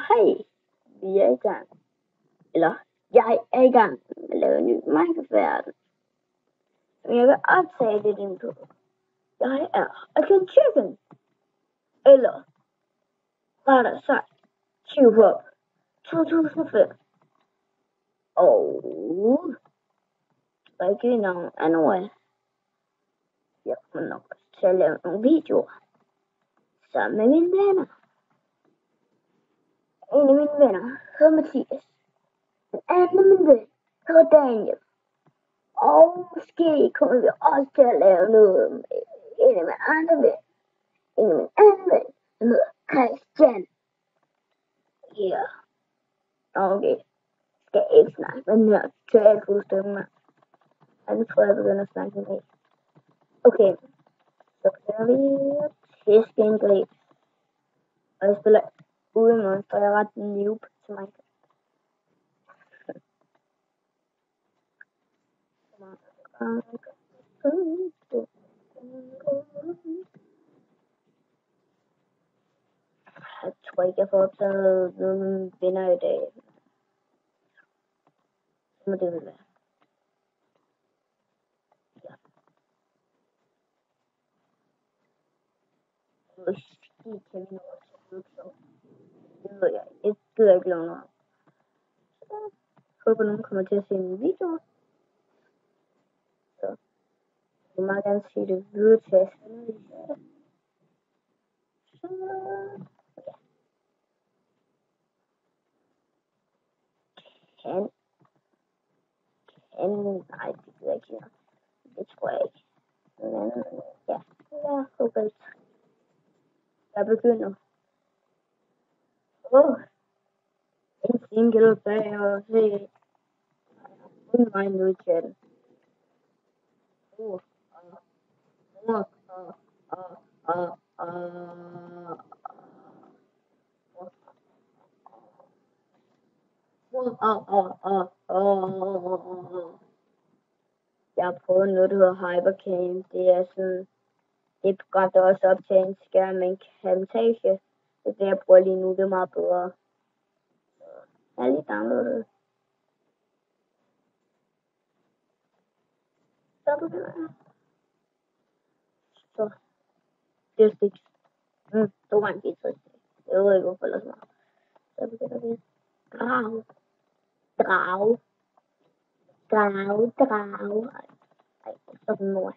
Hej, vi er i gang. Eller, jeg er i gang med at lave en ny Minecraft-verden, som jeg vil optage lidt ind på. Jeg er Akin Chicken. Eller, rettere sagt, TubeHop 2005. Og originalen er noget. Jeg kommer nok til at lave nogle videoer sammen med mine venner. En af mine venner hedder Mathias. Den anden af mine venner hedder Daniel. Og måske kommer vi også til at lave noget med en af mine andre venner. En af mine andre venner, som hedder Christian. Ja. Okay. Skal jeg ikke snakke med den her teaterudstømme. Og nu tror jeg begynder at snakke med mig. Okay. Så begynder vi at teste en greb. Og jeg spiller uden monster. Jeg er ret noob til Minecraft. Jeg tror ikke, jeg får optaget nogle venner i dag. Så må det vel være. Ja. Måske kan vi nå at så. Det ved jeg. Det gider jeg ikke lave noget. Så håber nogen kommer til at se mine videoer. Så jeg vil meget gerne se det videre til at så ja. Nej, det gider jeg ikke. Det tror jeg ikke. Men ja, jeg håber ikke. Jeg begynder. En single bag og se mig nu i chatten. Jeg har prøvet noget, der hedder Hypercam. Det er sådan et program, der også optager en skærm med en kamtage. Det er det, jeg bruger lige nu. Det er meget bedre. Jeg har lige downloadet. Så begynder jeg. Så. Det er stik. 2 gange 64. Jeg ved ikke, hvorfor eller sådan noget. Så begynder vi. Drage. Ej, sådan noget.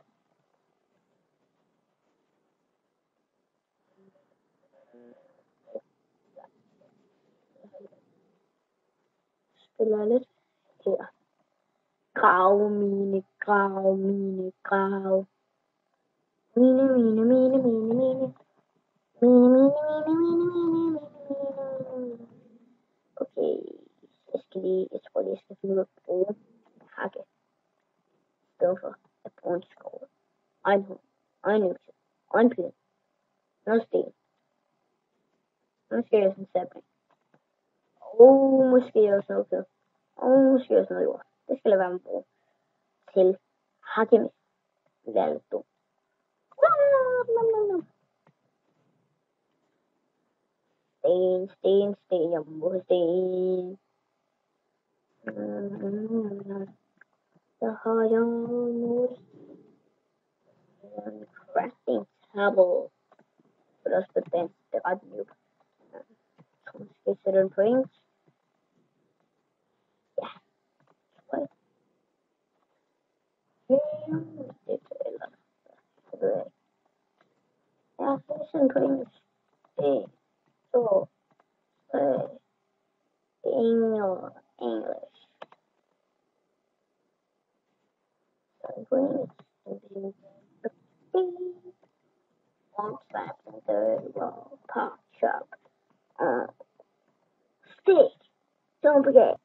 Spiller lidt her. Gravmine. Mine. Okay, jeg tror lige, jeg skal finde ud af at bruge hakke. I stedet for at bruge en skov. En økse. Og en pind. Noget sten. Nu skal jeg sådan en sapling. Og måske også noget kød. Og måske også noget jord. Det skal jeg være med at bruge til hakke med. Det er lidt dumt. Sten, jeg må have sten. Så har jeg noget crafting table. For også på dansk, det er ret nyt. Så måske jeg sætte den på engelsk. Ja, tror jeg. Eller, det ved jeg ikke. Ja, så er sådan på engelsk. Det så English. So på engelsk. One slap and third roll, pop, chop. Stick. Don't forget.